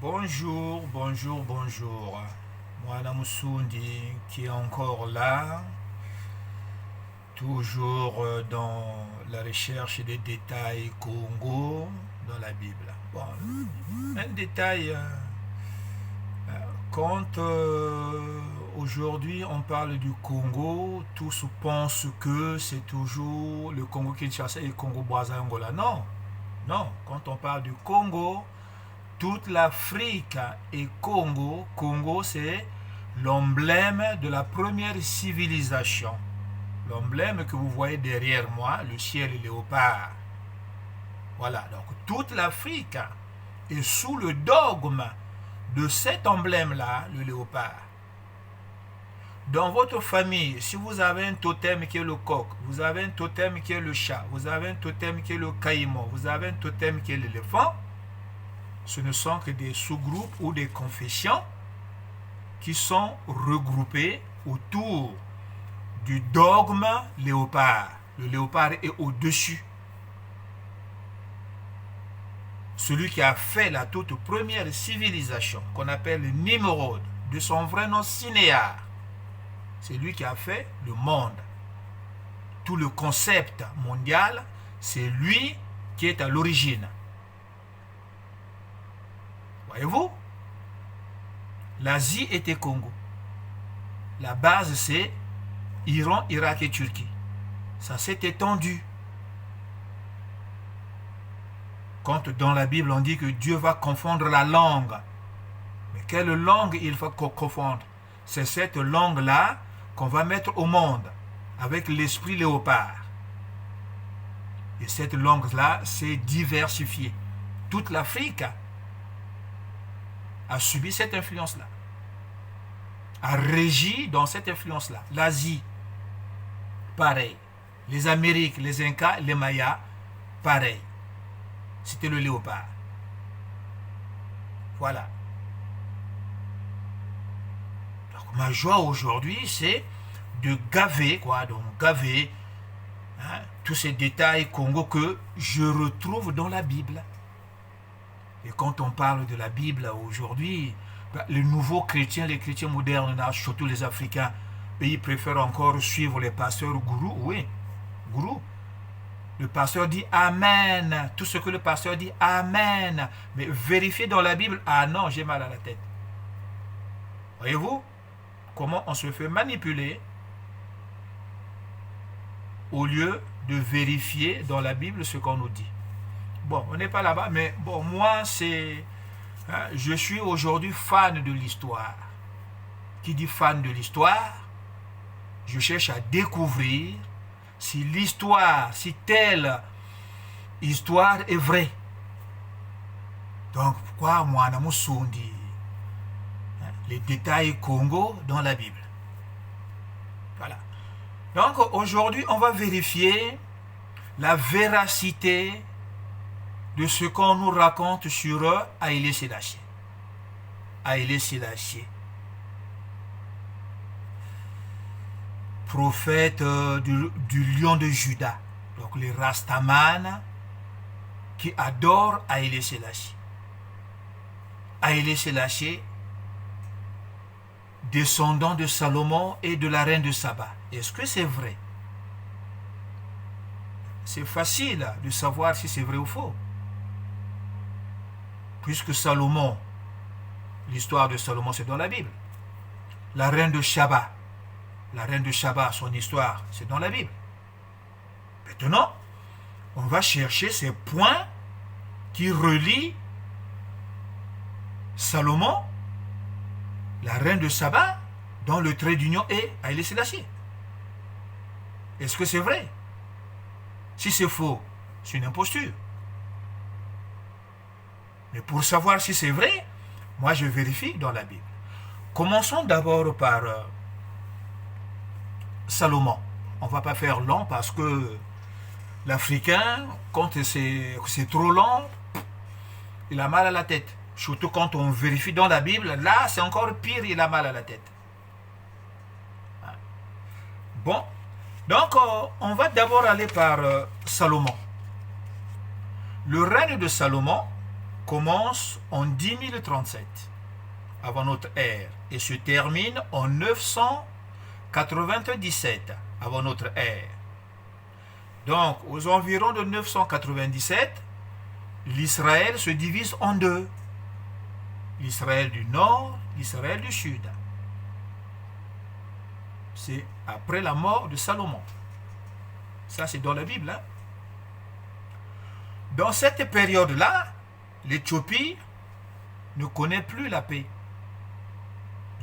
Bonjour, bonjour, bonjour. Moi, Musundi, qui est encore là, toujours dans la recherche des détails Congo dans la Bible. Bon, un détail, quand aujourd'hui on parle du Congo, tous pensent que c'est toujours le Congo Kinshasa et le Congo Brazza Angola. Non, non, quand on parle du Congo, toute l'Afrique et Congo. Congo, c'est l'emblème de la première civilisation. L'emblème que vous voyez derrière moi, le ciel léopard. Voilà, donc toute l'Afrique est sous le dogme de cet emblème-là, le léopard. Dans votre famille, si vous avez un totem qui est le coq, vous avez un totem qui est le chat, vous avez un totem qui est le caïman, vous avez un totem qui est l'éléphant, ce ne sont que des sous-groupes ou des confessions qui sont regroupés autour du dogme léopard. Le léopard est au-dessus. Celui qui a fait la toute première civilisation, qu'on appelle Nimrod, de son vrai nom Sinéar, c'est lui qui a fait le monde. Tout le concept mondial, c'est lui qui est à l'origine. Voyez-vous, l'Asie était Congo. La base, c'est Iran, Irak et Turquie. Ça s'est étendu. Quand dans la Bible, on dit que Dieu va confondre la langue. Mais quelle langue il va confondre? C'est cette langue-là qu'on va mettre au monde avec l'esprit léopard. Et cette langue-là s'est diversifiée. Toute l'Afrique a subi cette influence-là, a régi dans cette influence-là. L'Asie, pareil. Les Amériques, les Incas, les Mayas, pareil. C'était le léopard. Voilà. Donc, ma joie aujourd'hui, c'est de gaver, tous ces détails Congo que je retrouve dans la Bible. Et quand on parle de la Bible aujourd'hui, les nouveaux chrétiens, les chrétiens modernes, surtout les Africains, ils préfèrent encore suivre les pasteurs gourous. Oui, gourous. Le pasteur dit Amen. Tout ce que le pasteur dit, Amen. Mais vérifiez dans la Bible, ah non, j'ai mal à la tête. Voyez-vous comment on se fait manipuler au lieu de vérifier dans la Bible ce qu'on nous dit. Bon, on n'est pas là-bas, mais bon, moi, je suis aujourd'hui fan de l'histoire. Qui dit fan de l'histoire, je cherche à découvrir si l'histoire, si telle histoire est vraie. Donc, pourquoi moi, Musundi, les détails Congo dans la Bible. Voilà. Donc, aujourd'hui, on va vérifier la véracité de ce qu'on nous raconte sur Haïlé Sélassié. Haïlé Sélassié, prophète du lion de Juda, donc les Rastaman qui adorent Haïlé Sélassié. Haïlé Sélassié, descendant de Salomon et de la reine de Saba. Est-ce que c'est vrai? C'est facile de savoir si c'est vrai ou faux. Puisque Salomon, l'histoire de Salomon, c'est dans la Bible. La reine de Shaba, son histoire, c'est dans la Bible. Maintenant, on va chercher ces points qui relient Salomon, la reine de Saba, dans le trait d'union et Haïlé Sélassié. Est-ce que c'est vrai? Si c'est faux, c'est une imposture. Mais pour savoir si c'est vrai, moi je vérifie dans la Bible. Commençons d'abord par Salomon. On ne va pas faire long parce que l'Africain, quand c'est trop long, il a mal à la tête. Surtout quand on vérifie dans la Bible, là c'est encore pire, il a mal à la tête. Bon, donc on va d'abord aller par Salomon. Le règne de Salomon commence en 10 037 avant notre ère et se termine en 997 avant notre ère. Donc, aux environs de 997, l'Israël se divise en deux. L'Israël du nord, l'Israël du sud. C'est après la mort de Salomon. Ça, c'est dans la Bible. Hein? Dans cette période-là, l'Éthiopie ne connaît plus la paix.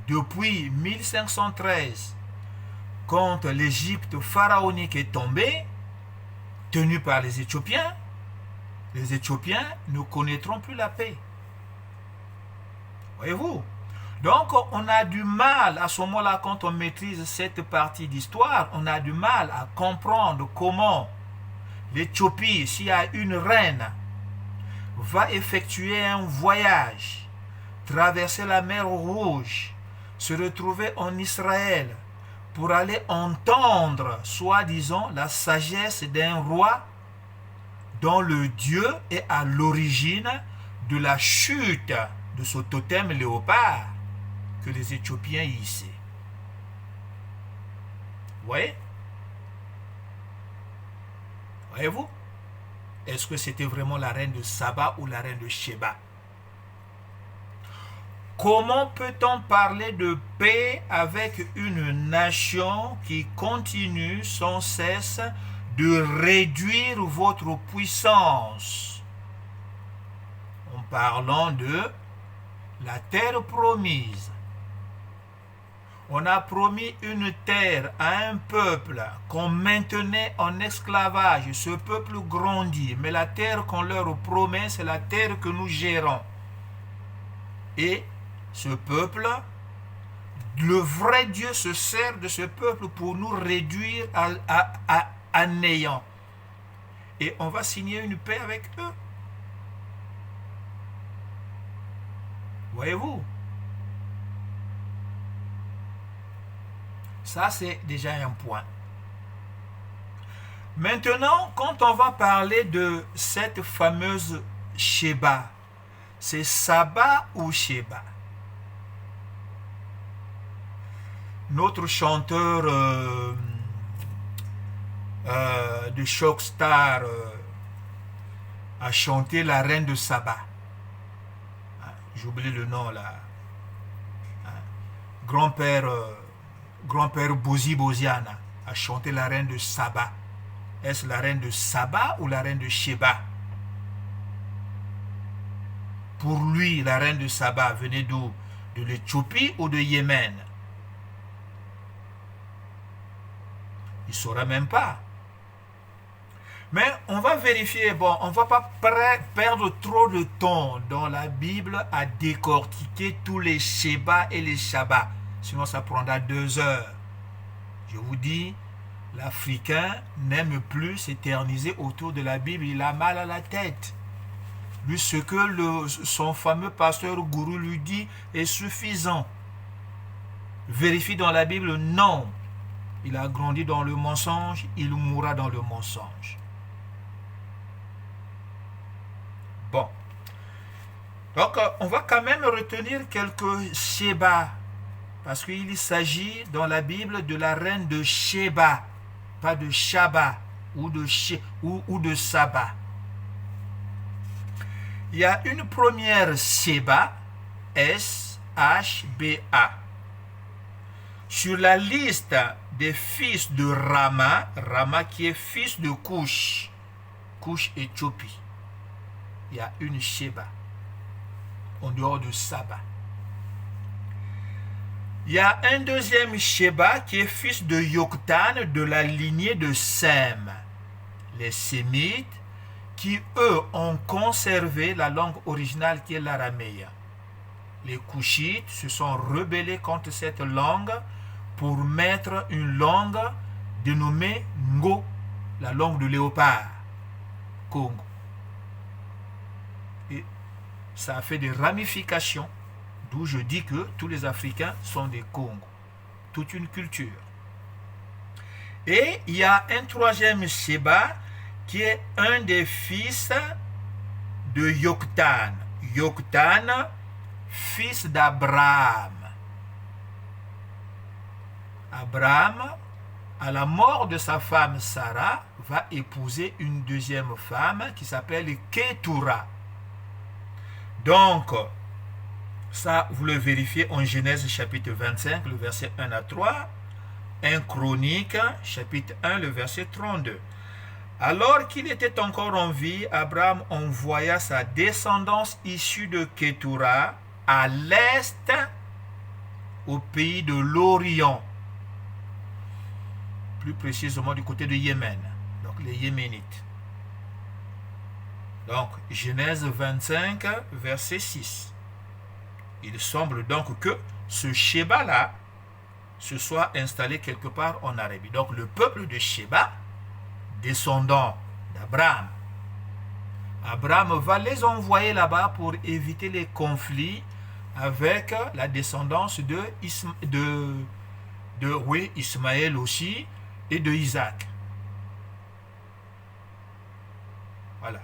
Depuis 1513, quand l'Égypte pharaonique est tombée, tenue par les Éthiopiens ne connaîtront plus la paix. Voyez-vous? Donc, on a du mal, à ce moment-là, quand on maîtrise cette partie d'histoire, on a du mal à comprendre comment l'Éthiopie, s'il y a une reine, va effectuer un voyage, traverser la mer Rouge, se retrouver en Israël pour aller entendre, soi-disant, la sagesse d'un roi dont le Dieu est à l'origine de la chute de ce totem léopard que les Éthiopiens hissaient. Vous voyez? Voyez-vous? Est-ce que c'était vraiment la reine de Saba ou la reine de Sheba? Comment peut-on parler de paix avec une nation qui continue sans cesse de réduire votre puissance? En parlant de la terre promise. On a promis une terre à un peuple qu'on maintenait en esclavage. Ce peuple grandit, mais la terre qu'on leur promet, c'est la terre que nous gérons. Et ce peuple, le vrai Dieu se sert de ce peuple pour nous réduire à néant. Et on va signer une paix avec eux. Voyez-vous? Ça, c'est déjà un point. Maintenant, quand on va parler de cette fameuse Sheba, c'est Saba ou Sheba? Notre chanteur de Choc Star a chanté la reine de Saba. J'oublie le nom là. Grand-père Bozi Boziana a chanté la reine de Saba. Est-ce la reine de Saba ou la reine de Sheba? Pour lui, la reine de Saba venait d'où? De l'Éthiopie ou de Yémen? Il ne saura même pas. Mais on va vérifier, bon, on ne va pas perdre trop de temps dans la Bible à décortiquer tous les Sheba et les Shaba. Sinon, ça prendra 2 heures. Je vous dis, l'Africain n'aime plus s'éterniser autour de la Bible. Il a mal à la tête. Lui, ce que son fameux pasteur gourou lui dit est suffisant. Vérifie dans la Bible, non. Il a grandi dans le mensonge, il mourra dans le mensonge. Bon. Donc, on va quand même retenir quelques Sheba. Parce qu'il s'agit dans la Bible de la reine de Sheba, pas de Shaba ou de Saba. Il y a une première Sheba, S-H-B-A. Sur la liste des fils de Rama, Rama qui est fils de Cush, Cush Éthiopie, il y a une Sheba, en dehors de Saba. Il y a un deuxième Sheba qui est fils de Yoktan de la lignée de Sem. Les Sémites qui, eux, ont conservé la langue originale qui est l'araméen. Les Kushites se sont rebellés contre cette langue pour mettre une langue dénommée Ngo, la langue de léopard, Congo. Et ça a fait des ramifications, d'où je dis que tous les Africains sont des Congos, toute une culture. Et il y a un troisième Sheba qui est un des fils de Yoktan. Yoktan, fils d'Abraham. Abraham, à la mort de sa femme Sarah, va épouser une deuxième femme qui s'appelle Ketura. Donc, ça, vous le vérifiez en Genèse chapitre 25, le verset 1 à 3, 1 Chronique, chapitre 1, le verset 32. Alors qu'il était encore en vie, Abraham envoya sa descendance issue de Ketura à l'est, au pays de l'Orient, plus précisément du côté de Yémen, donc les Yéménites. Donc, Genèse 25, verset 6. Il semble donc que ce Sheba-là se soit installé quelque part en Arabie. Donc, le peuple de Sheba, descendant d'Abraham, Abraham va les envoyer là-bas pour éviter les conflits avec la descendance de Ismaël aussi et de Isaac. Voilà.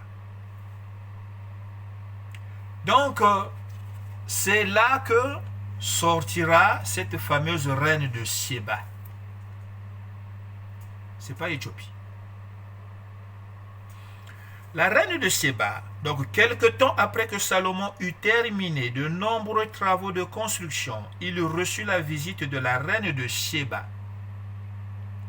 Donc, c'est là que sortira cette fameuse reine de Sheba. C'est pas Éthiopie. La reine de Sheba, donc quelque temps après que Salomon eut terminé de nombreux travaux de construction, il reçut la visite de la reine de Sheba,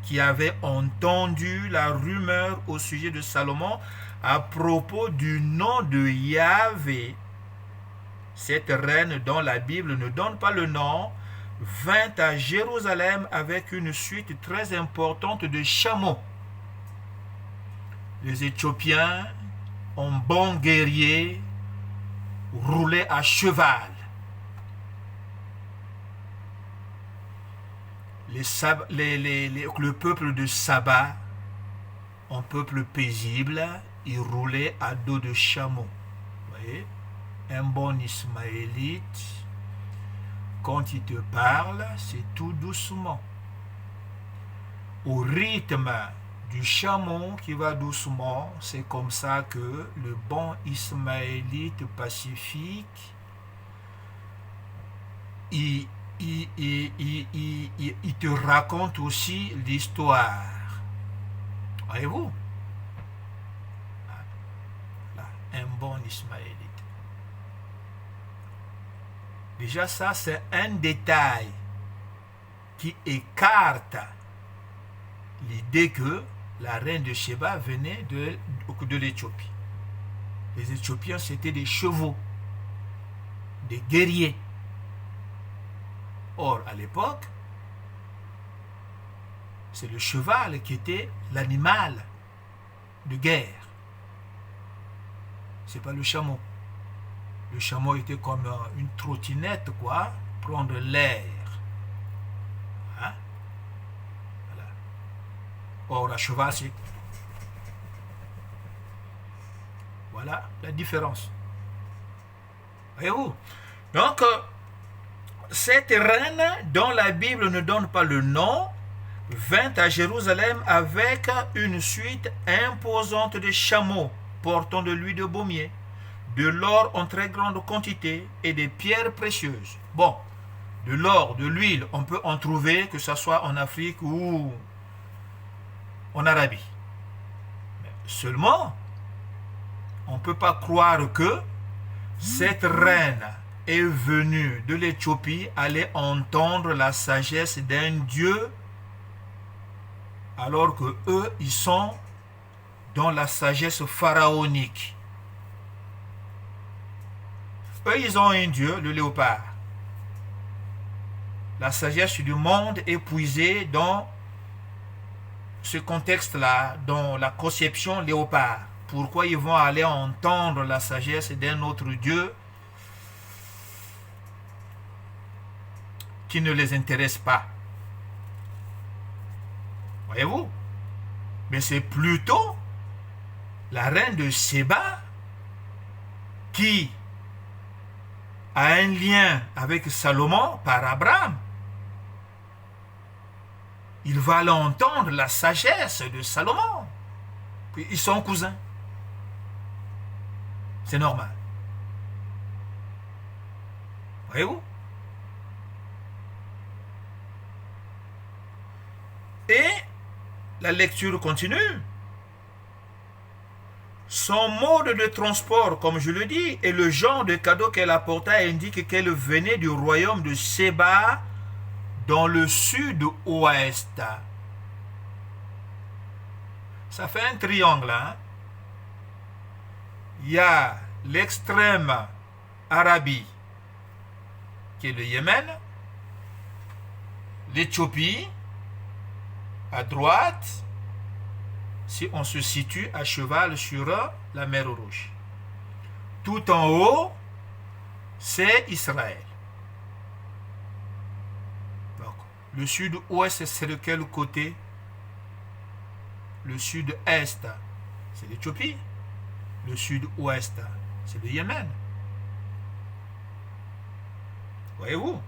qui avait entendu la rumeur au sujet de Salomon à propos du nom de Yahvé. Cette reine, dont la Bible ne donne pas le nom, vint à Jérusalem avec une suite très importante de chameaux. Les Éthiopiens, en bons guerriers, roulaient à cheval. Le peuple de Saba, un peuple paisible, il roulait à dos de chameau. Vous voyez, un bon Ismaélite, quand il te parle, c'est tout doucement. Au rythme du chameau qui va doucement, c'est comme ça que le bon Ismaélite pacifique, il te raconte aussi l'histoire. Voyez-vous? Un bon Ismaélite. Déjà ça, c'est un détail qui écarte l'idée que la reine de Sheba venait de l'Éthiopie. Les Éthiopiens, c'était des chevaux, des guerriers. Or, à l'époque, c'est le cheval qui était l'animal de guerre. C'est pas le chameau. Le chameau était comme une trottinette, quoi, prendre l'air. Hein? Voilà. Or, la cheval, c'est... Voilà la différence. Voyez-vous? Donc, cette reine, dont la Bible ne donne pas le nom, vint à Jérusalem avec une suite imposante de chameaux portant de l'huile de baumier, de l'or en très grande quantité et des pierres précieuses. Bon, de l'or, de l'huile, on peut en trouver, que ce soit en Afrique ou en Arabie. Mais seulement, on ne peut pas croire que cette reine est venue de l'Éthiopie aller entendre la sagesse d'un Dieu, alors que eux, ils sont dans la sagesse pharaonique. Eux, ils ont un Dieu, le léopard. La sagesse du monde est puisée dans ce contexte-là, dans la conception léopard. Pourquoi ils vont aller entendre la sagesse d'un autre Dieu qui ne les intéresse pas? Voyez-vous? Mais c'est plutôt la reine de Sheba qui a un lien avec Salomon par Abraham. Il va l'entendre, la sagesse de Salomon. Puis ils sont cousins. C'est normal. Voyez-vous? Et la lecture continue. Son mode de transport, comme je le dis, et le genre de cadeau qu'elle apporta indique qu'elle venait du royaume de Séba dans le sud-ouest. Ça fait un triangle. Hein? Il y a l'extrême Arabie, qui est le Yémen, l'Éthiopie, à droite, si on se situe à cheval sur la mer Rouge. Tout en haut, c'est Israël. Donc, le sud-ouest, c'est de quel côté? Le sud-est, c'est l'Éthiopie. Le sud-ouest, c'est le Yémen. Voyez-vous?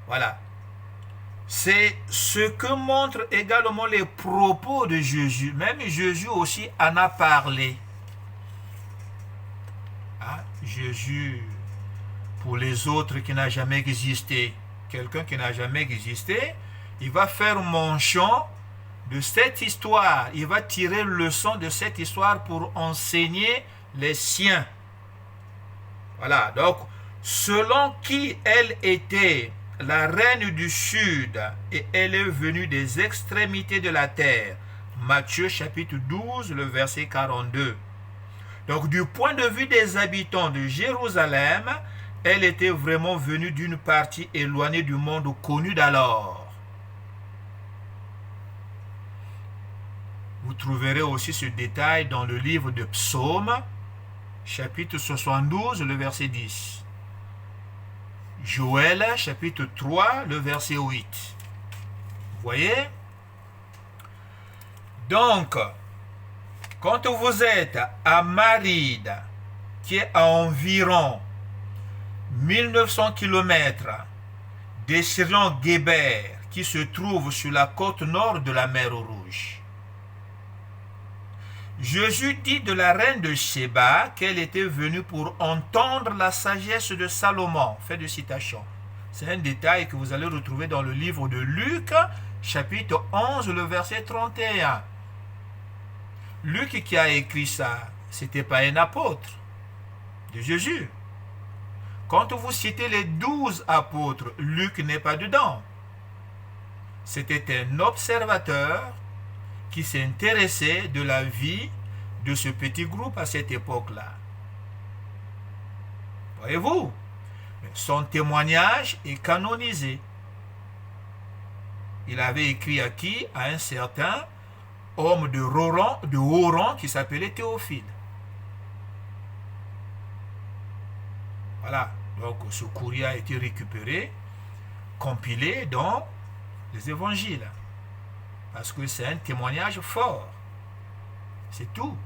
Voilà. C'est ce que montrent également les propos de Jésus. Même Jésus aussi en a parlé. Hein? Jésus, pour les autres qui n'a jamais existé, quelqu'un qui n'a jamais existé, il va faire mention de cette histoire. Il va tirer leçon de cette histoire pour enseigner les siens. Voilà. Donc, selon qui elle était, la reine du sud, et elle est venue des extrémités de la terre. Matthieu chapitre 12, le verset 42. Donc du point de vue des habitants de Jérusalem, elle était vraiment venue d'une partie éloignée du monde connu d'alors. Vous trouverez aussi ce détail dans le livre de Psaumes, chapitre 72, le verset 10. Joël, chapitre 3, le verset 8. Vous voyez? Donc, quand vous êtes à Maride, qui est à environ 1900 km des Syriens-Guébert, qui se trouve sur la côte nord de la mer Rouge, Jésus dit de la reine de Séba qu'elle était venue pour entendre la sagesse de Salomon. Fin de citation. C'est un détail que vous allez retrouver dans le livre de Luc, chapitre 11, le verset 31. Luc qui a écrit ça, ce n'était pas un apôtre de Jésus. Quand vous citez les 12 apôtres, Luc n'est pas dedans. C'était un observateur qui s'intéressait de la vie de ce petit groupe à cette époque-là. Voyez-vous, son témoignage est canonisé. Il avait écrit à qui? À un certain homme de haut rang qui s'appelait Théophile. Voilà, donc ce courrier a été récupéré, compilé dans les évangiles. Parce que c'est un témoignage fort. C'est tout.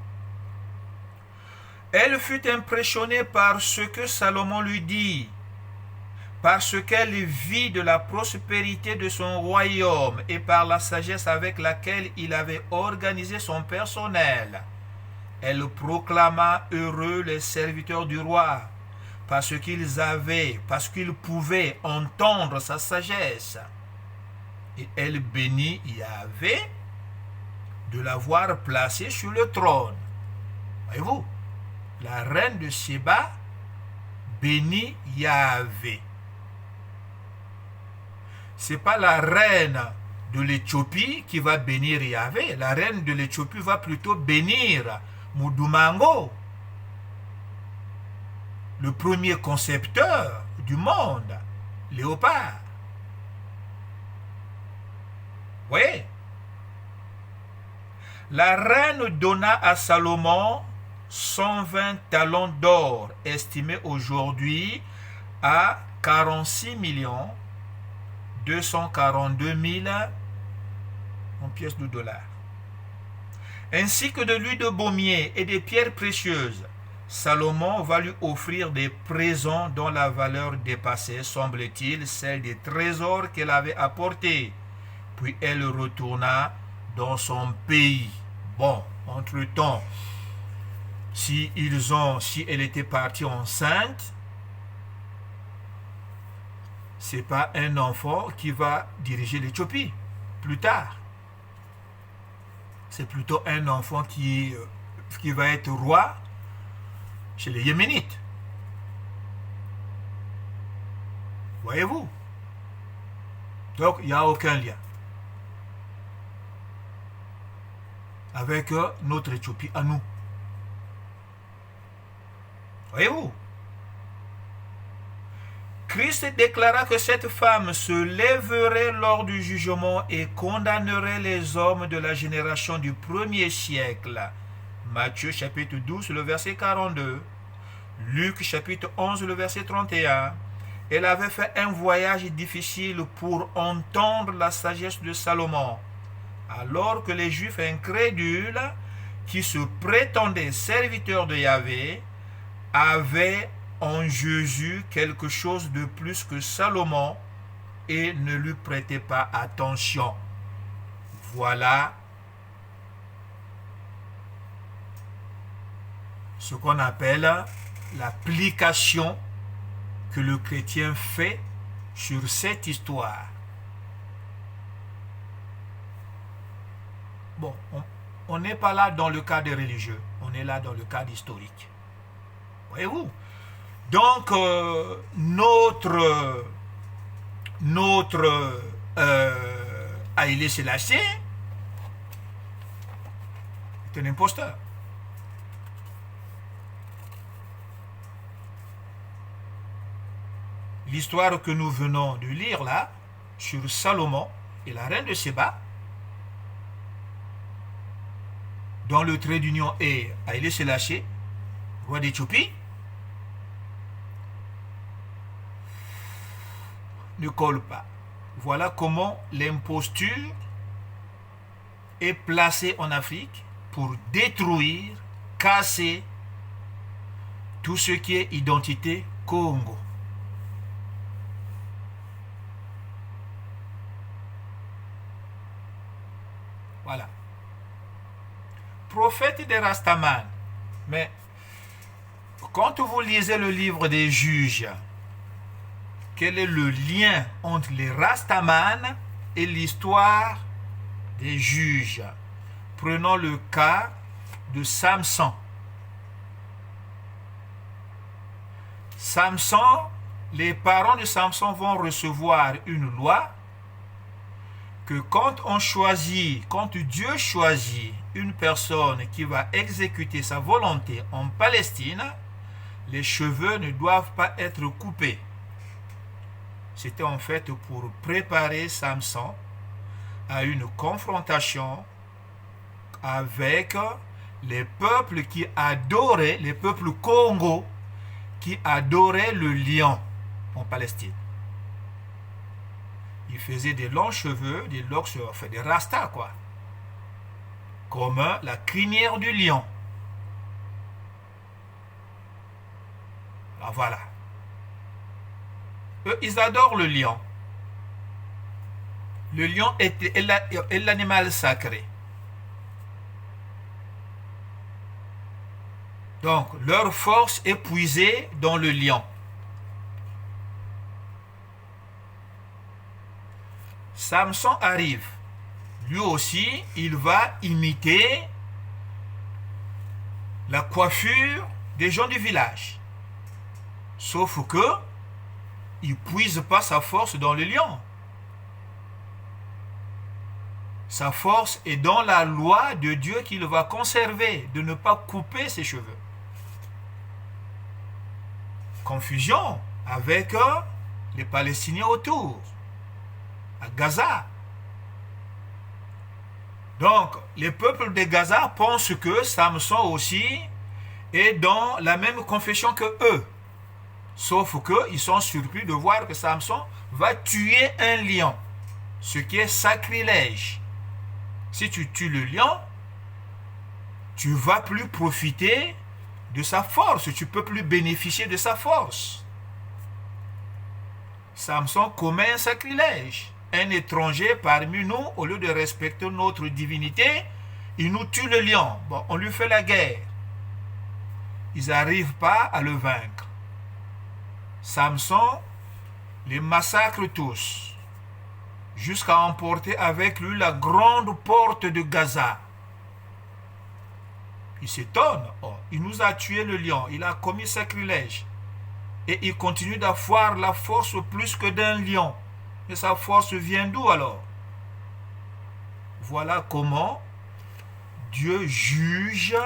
Elle fut impressionnée par ce que Salomon lui dit, parce qu'elle vit de la prospérité de son royaume et par la sagesse avec laquelle il avait organisé son personnel. Elle proclama heureux les serviteurs du roi, parce qu'ils pouvaient entendre sa sagesse. Et elle bénit Yahvé de l'avoir placé sur le trône. Voyez-vous, la reine de Séba bénit Yahvé. Ce n'est pas la reine de l'Éthiopie qui va bénir Yahvé. La reine de l'Éthiopie va plutôt bénir Mudumango, le premier concepteur du monde, Léopard. Vous voyez? La reine donna à Salomon 120 talents d'or, estimés aujourd'hui à 46 242 000 en pièces de dollars, ainsi que de l'huile de baumier et des pierres précieuses. Salomon va lui offrir des présents dont la valeur dépassait, semble-t-il, celle des trésors qu'elle avait apportés. Puis elle retourna dans son pays. Bon, entre-temps, si elle était partie enceinte, c'est pas un enfant qui va diriger l'Éthiopie plus tard. C'est plutôt un enfant qui va être roi chez les Yéménites. Voyez-vous? Donc, il n'y a aucun lien avec notre Éthiopie à nous. Voyez-vous? Christ déclara que cette femme se lèverait lors du jugement et condamnerait les hommes de la génération du premier siècle. Matthieu chapitre 12, le verset 42. Luc chapitre 11, le verset 31. Elle avait fait un voyage difficile pour entendre la sagesse de Salomon, alors que les Juifs incrédules, qui se prétendaient serviteurs de Yahvé, avaient en Jésus quelque chose de plus que Salomon et ne lui prêtaient pas attention. Voilà ce qu'on appelle l'application que le chrétien fait sur cette histoire. Bon, on n'est pas là dans le cas des religieux, on est là dans le cas historique. Voyez-vous? Donc, notre Haïlé Sélassié est un imposteur. L'histoire que nous venons de lire là, sur Salomon et la reine de Séba, dont le trait d'union est Haïlé Sélassié, roi d'Éthiopie, ne colle pas. Voilà comment l'imposture est placée en Afrique pour détruire, casser tout ce qui est identité Congo. Voilà. Prophète des Rastaman. Mais quand vous lisez le livre des Juges, quel est le lien entre les Rastaman et l'histoire des Juges? Prenons le cas de Samson. Samson, les parents de Samson vont recevoir une loi que quand Dieu choisit une personne qui va exécuter sa volonté en Palestine, les cheveux ne doivent pas être coupés. C'était en fait pour préparer Samson à une confrontation avec les peuples qui adoraient, les peuples Congo, qui adoraient le lion en Palestine. Il faisait des longs cheveux, des locks, enfin des rastas quoi, comme la crinière du lion. Ah, voilà. Eux, ils adorent le lion. Le lion est l'animal sacré. Donc, leur force est puisée dans le lion. Samson arrive. Lui aussi, il va imiter la coiffure des gens du village. Sauf que il ne puise pas sa force dans le lion. Sa force est dans la loi de Dieu qu'il va conserver, de ne pas couper ses cheveux. Confusion avec les Palestiniens autour, à Gaza. Donc, les peuples de Gaza pensent que Samson aussi est dans la même confession que eux. Sauf qu'ils sont surpris de voir que Samson va tuer un lion, ce qui est sacrilège. Si tu tues le lion, tu ne vas plus profiter de sa force, tu ne peux plus bénéficier de sa force. Samson commet un sacrilège. Un étranger parmi nous, au lieu de respecter notre divinité, il nous tue le lion. Bon, on lui fait la guerre. ils n'arrivent pas à le vaincre. Samson les massacre tous, jusqu'à emporter avec lui la grande porte de Gaza. Il s'étonne. Oh, il nous a tué le lion, il a commis sacrilège. Et il continue d'avoir la force plus que d'un lion. Mais sa force vient d'où alors? Voilà comment Dieu juge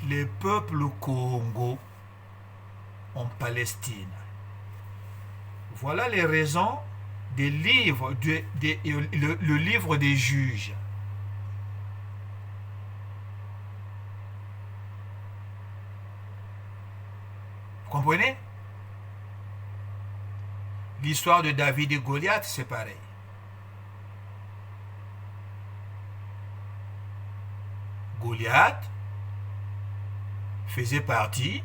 les peuples Congo en Palestine. Voilà les raisons des livres, le livre des juges. Vous comprenez? L'histoire de David et Goliath, c'est pareil. Goliath faisait partie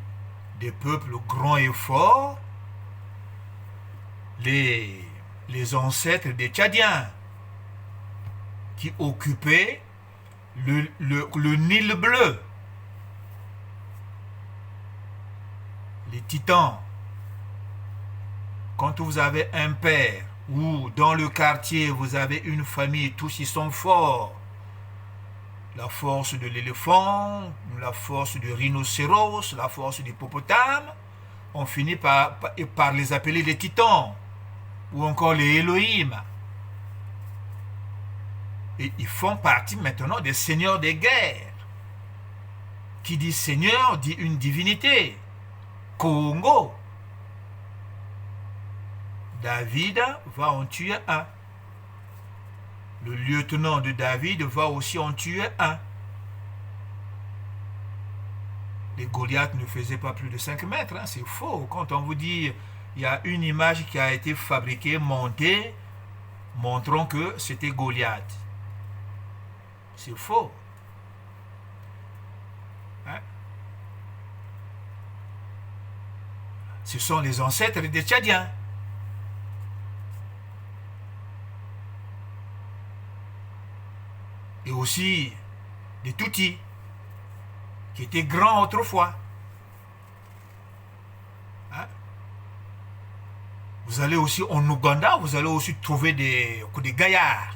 des peuples grands et forts, les ancêtres des Tchadiens, qui occupaient le Nil bleu, les titans. Quand vous avez un père ou dans le quartier vous avez une famille, tous y sont forts. La force de l'éléphant, la force du rhinocéros, la force du hippopotame, on finit par les appeler les titans ou encore les Elohim. Et ils font partie maintenant des seigneurs des guerres. Qui dit seigneur dit une divinité. Congo. David va en tuer un. Le lieutenant de David va aussi en tuer un. Les Goliaths ne faisaient pas plus de 5 mètres, hein, c'est faux. Quand on vous dit il y a une image qui a été fabriquée, montée, montrant que c'était Goliath. C'est faux. Hein? Ce sont les ancêtres des Tchadiens. Et aussi des Tutsis, qui étaient grands autrefois. Hein? Vous allez aussi en Ouganda, vous allez aussi trouver des gaillards.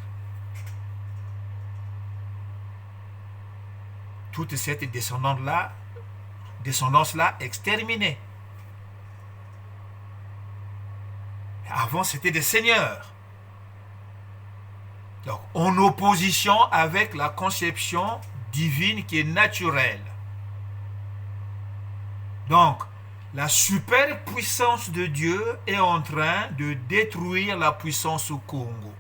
Toute cette descendance-là exterminée. Avant, c'était des seigneurs. Donc, en opposition avec la conception divine qui est naturelle. Donc, la superpuissance de Dieu est en train de détruire la puissance au Congo.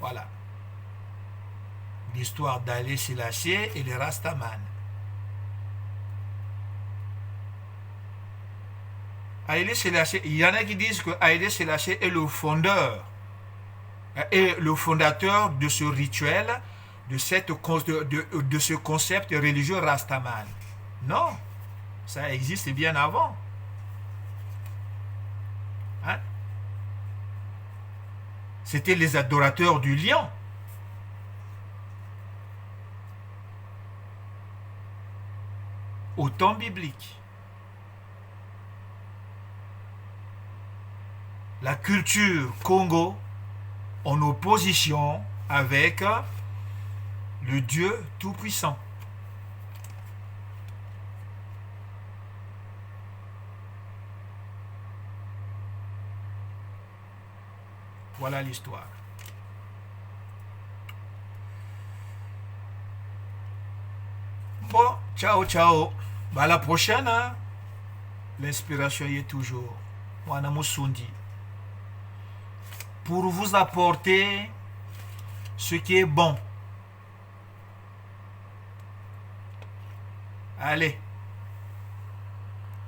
Voilà. L'histoire d'Haïlé Sélassié et les Rastaman. Haïlé Sélassié, il y en a qui disent que Haïlé Sélassié est le fondateur de ce rituel, de ce concept religieux Rastaman. Non, ça existe bien avant. Hein? C'était les adorateurs du lion. Au temps biblique. La culture Congo en opposition avec le Dieu Tout-Puissant. Voilà l'histoire. Bon, ciao, ciao. Bah, à la prochaine, hein? L'inspiration y est toujours. Wana Musundi. Pour vous apporter ce qui est bon. Allez.